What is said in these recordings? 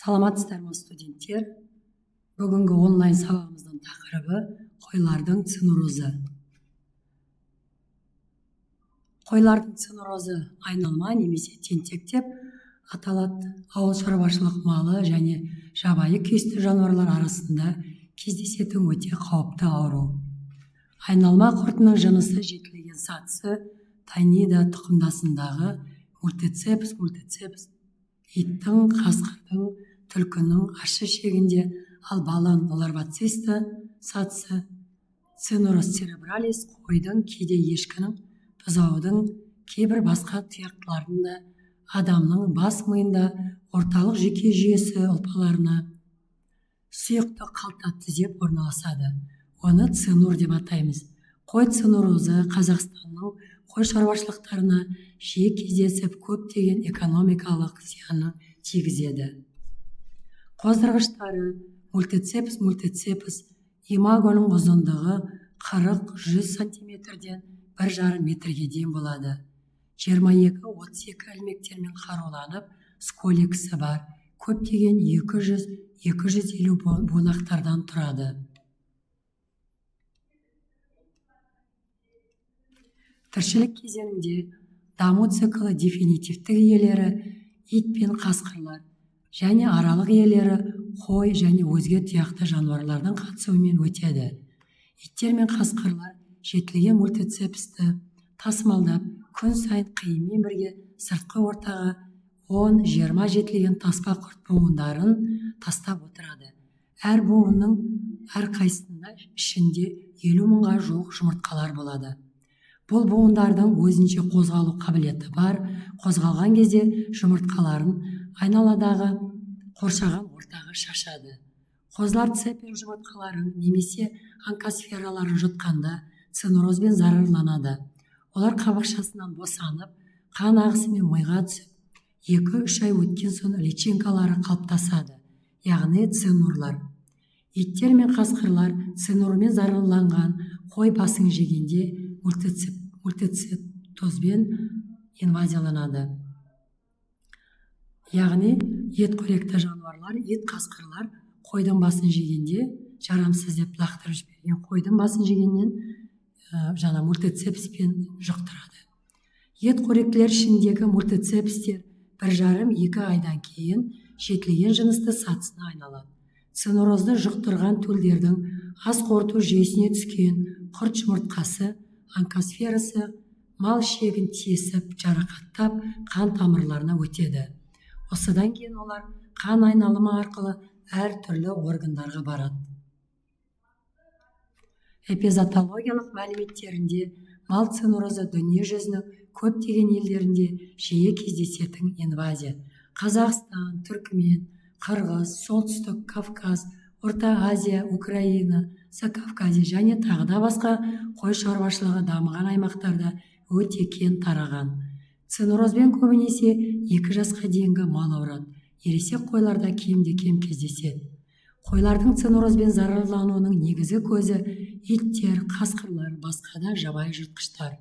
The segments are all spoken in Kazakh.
Саламатсыздар ма студенттер? Бүгінгі онлайн сабағымыздың тақырыбы қойлардың цинурозы. Қойлардың цинурозы айналма немесе тентек деп аталады. Ауыл шаруашылық малы және жабайы күйісті жануарлар арасында кездесетін өте қауіпті ауру. Айналма құртының жынысы жетілген сатысы тайнида тұқымдасындағы мультицепс, иттің, қасқырдың, түлкінің ащы шегінде, ал балан ларвацисті сатысы цинурос церебралис, қойдың, кейде ешкінің, бұзаудың, кейбір басқа тұяқтылардың да, адамның бас миында орталық жүйке жүйесі ұлпаларына сұйықты қалта тізеп орналасады. Оны цинур деп атаймыз. Қой цинурозы Қазақстанның қой шаруашылықтарына жиі кездесіп, көптеген экономикалық зияны тигізеді. Қоздырғыштары мультицепс, имагоның ұзындығы 40-100 сантиметрден 1,5 метрге дейін болады. 22-32 ілмектермен қаруланып, сколексі бар. Көптеген 200-250 бунақтардан тұрады. Тіршілік кезеңінде даму циклы дефинитивтік иелері ит пен қасқырлар және аралық иелері қой және өзге тұяқты жануарлардың қатысуымен өтеді. Иттер мен қасқырлар жетілген мультицепсті тасымалдап, күн сайын қиымен бірге сыртқы ортаға 10-20 жетілген таспа құрт буындарын тастап отырады. Әр буынның әрқайсысында ішінде 50 мыңға жуық жұмыртқалар болады. Бұл буындардың өзінше қозғалу қабілеті бар. Қозғалған кезде жұмыртқаларын айналадағы қоршаған ортаға шашады. Қозылар цепен жұмыртқаларын немесе онкосфераларын жұтқанда цинурозбен зарарланады. Олар қабықшасынан босанып, қан ағысымен миға түсіп, 2-3 ай өткен соң личинкалары қалыптасады, яғни цинурлар. Иттер мен қасқырлар цинурмен зарарланған қой басын жегенде мультицептозбен инвазияланады. Яғни ет қоректі жануарлар, ет қасқырлар қойдың басын жегенде жарамсыз деп лақтырып жіберген қойдың басын жегеннен жаңа мультицепспен жұқтырады. Ет қоректілер ішіндегі мультицепстер 1,5-2 айдан кейін жетілген жынысты сатысына айналады. Цинурозды жұқтырған төлдердің ас қорыту жүйесіне түскен құрт жұмыртқасы онкосферасы мал шегін тесіп, жарақаттап, қан тамырларына өтеді. Осыдан кейін олар қан айналымы арқылы әр түрлі органдарға барады. Эпизотологиялық мәліметтерінде мал цинурозы дүние жүзінің көптеген елдерінде жиі кездесетін инвазия. Қазақстан, Түркмен, Қырғыз, Солтүстік Кавказ, Орта Азия, Украина, Закавказье және тағыда басқа қой шаруашылығы дамыған аймақтарда өте кең тараған. Цинурозбен көбінесе 2 жасқа дейінгі мал ауырады. Ересек қойларда кем кездеседі. Қойлардың цинурозбен зарарлануының негізгі көзі иттер, қасқырлар, басқа да жабайы жыртқыштар.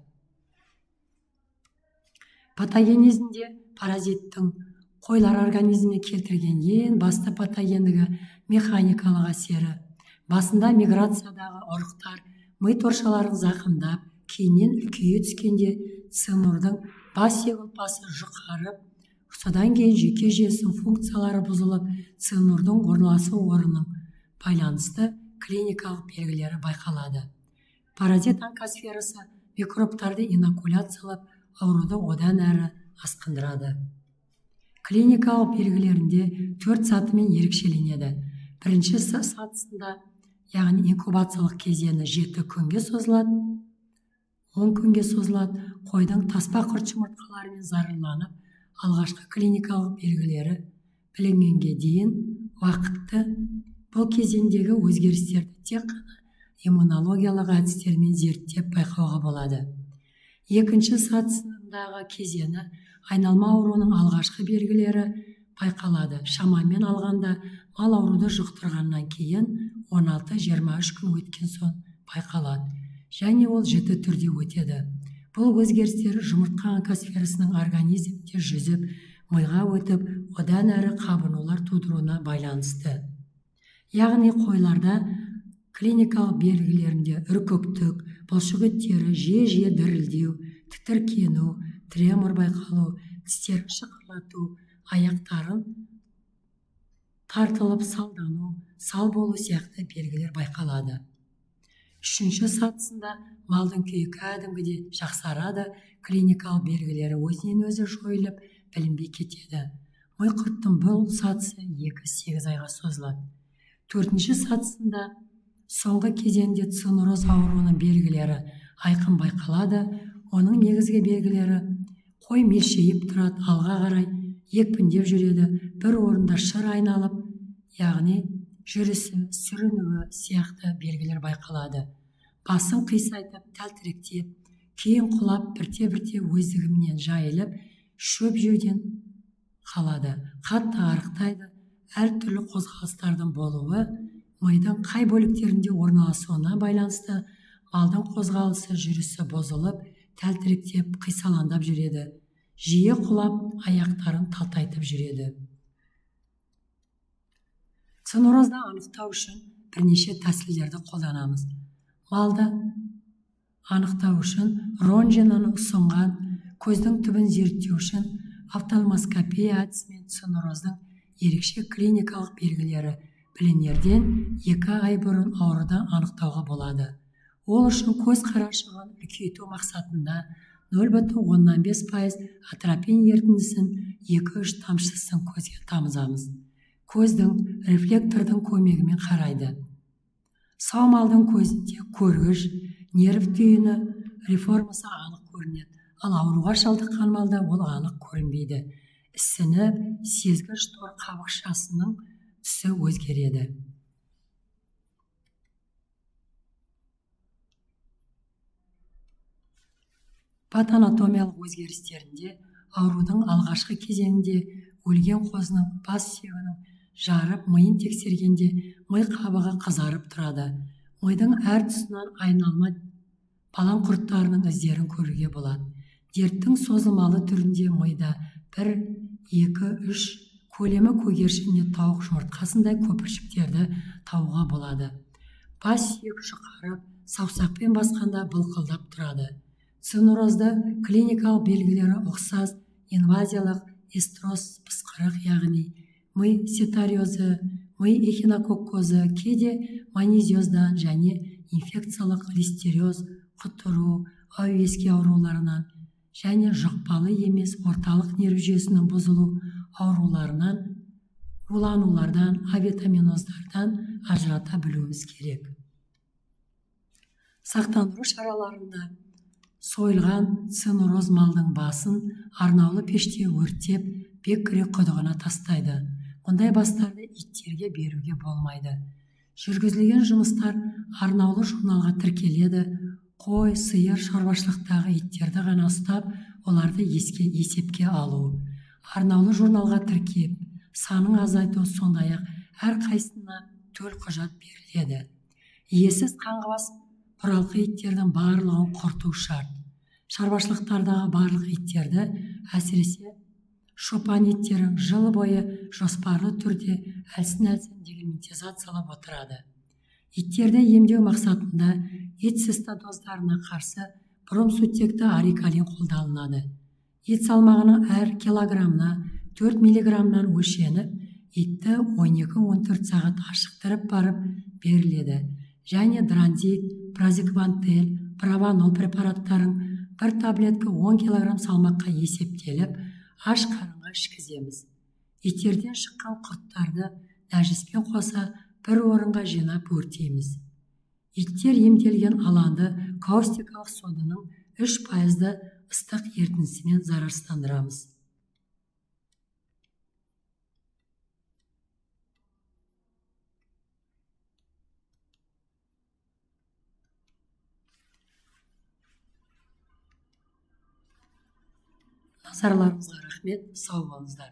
Патогенезінде паразиттің қойлар организміне келтірген ең басты патогендігі механикалық әсері. Басында миграциядағы ұрықтар ми торшаларын зақымдап, кейіннен үлкейе түскенде цинурдың бас сүйек ұлпасы жұқарып, содан кейін жүйке жүйесінің функциялары бұзылып, цинурдың орналасу орнының байланысты клиникалық белгілері байқалады. Паразит онкосферасы микробтарды инокуляциялап, ауруды одан әрі асқындырады. Клиникалық белгілерінде 4 сатымен ерекшеленеді. Бірінші сатысында, яғни инкубациялық кезеңі 7 күнге созылады, 10 күнге созылады. Қойдың таспа құрт жұмыртқаларымен зарарланып, алғашқы клиникалық белгілері білінгенге дейін уақытты. Бұл кезеңдегі өзгерістерді тек қана иммунологиялық әдістермен зерттеп байқауға болады. Екінші сатысындағы кезеңі айналма ауруының алғашқы белгілері байқалады. Шамамен алғанда мал ауруды жұқтырғаннан кейін 16-23 күн өткен соң байқалады, және ол жіті түрде өтеді. Бұл өзгерістер жұмыртқа онкосферасының организмде жүзіп, миға өтіп, одан әрі қабынулар тудыруына байланысты. Яғни қойларда клиникалық белгілерінде үркектік, бұлшық еттері жиі дірілдеу, тітіркену, тремор байқалу, тістерін шықырлату, аяқтарын тартылып салдану, сал болу сияқты белгілер байқалады. Үшінші сатысында малдың күйі кәдімгідей жақсарады, клиникалық белгілері өзінен өзі жойылып, білінбей кетеді. Ми құрттың бұл сатысы 2-8 айға созылады. Төртінші сатысында соңғы кезеңде циноз ауруының белгілері айқын байқалады. Оның негізгі белгілері: қой мелшейіп тұрады, алға қарай екпіндеп жүреді, бір орында шыр айналып, яғни жүрісі, сүрінуі сияқты белгілер байқалады. Басын қисайтып, тәлтіректеп, кейін құлап, бірте-бірте өздігімен жайылып, шөп жеуден қалады. Қатты арықтайды. Әртүрлі қозғалыстардың болуы мидың қай бөліктерінде орналасуына байланысты малдың қозғалысы, жүрісі бұзылып, тәлтіректеп, қисаландап жүреді. Жиі құлап, аяқтарын талтайтып жүреді. Цинорозды анықтау үшін бірнеше тәсілдерді қолданамыз. Малды анықтау үшін рентгенді ұсынған, көздің түбін зерттеу үшін офтальмоскопия әдісімен цинороздың ерекше клиникалық белгілері білінерден 2 ай бұрын ауруды анықтауға болады. Ол үшін көз қарашығын үлкейту мақсатында 0,15% атропин ерітіндісін 2-3 тамшысын көзге тамызамыз. Көздің рефлектордың көмегімен қарайды. Сау малдың көзінде көргіш, нерв түйіні реформасы анық көрінеді, ал ауруға шалдыққан малда ол анық көрінбейді. Ісініп, сезгіш тор қабықшасының түсі өзгереді. Патанатомиялық өзгерістерінде аурудың алғашқы кезеңінде өлген қозының бас сүйегінің жарып, миын тексергенде ми қабығы қызарып тұрады. Мидың әр тұсынан айналма балан құрттарының іздерін көруге болады. Дерттің созылмалы түрінде мида 1-2-3 көлемі көгершін не тауық жұмыртқасындай көпіршіктерді табуға болады. Бас сүйек жұқарып, саусақпен басқанда былқылдап тұрады. Цинорозда клиникалық белгілері ұқсас инвазиялық эстроз пысқырық, яғни ми сетариозы, ми эхинококкозы, кейде манезиоздан және инфекциялық листериоз, құтыру, әуеске ауруларынан және жұқпалы емес орталық нерв жүйесінің бұзылу ауруларынан, уланулардан, авитаминоздардан ажырата білуіміз керек. Сақтандыру шараларында сойылған цинороз малдың басын арнаулы пеште өртеп, бекіре құдығына тастайды. Мұндай бастарды иттерге беруге болмайды. Жүргізілген жұмыстар арнаулы журналға тіркеледі. Қой, сиыр шаруашылықтағы иттерді ғана ұстап, оларды есепке алу. Арнаулы журналға тіркеп, санын азайту, сондай-ақ әрқайсысына төлқұжат беріледі. Иесіз қаңғыбас бұралқы иттердің барлығын құрту шарт. Шаруашылықтардағы барлық иттерді, әсіресе шопан иттерін жыл бойы жоспарлы түрде әлсін-әлсін дегельминтизациялап отырады. Иттерді емдеу мақсатында ет цистодоздарына қарсы бромсутекті арикалин қолданылады. Ет салмағының әр килограммына 4 миллиграммнан өлшеніп, итті 12-14 сағат ашықтырып барып беріледі. Және дранзит, празиквантел, праванол препараттарын бір таблетка 10 килограмм салмаққа есептеліп, аш қарынға ішкіземіз. Иттерден шыққан құрттарды нәжіспен қоса бір орынға жинап өртейміз. Иттер емделген алаңды каустикалық соданың 3% ыстық ерітіндісімен зарарсыздандырамыз. Назарларыңызға рахмет, сау болыңыздар.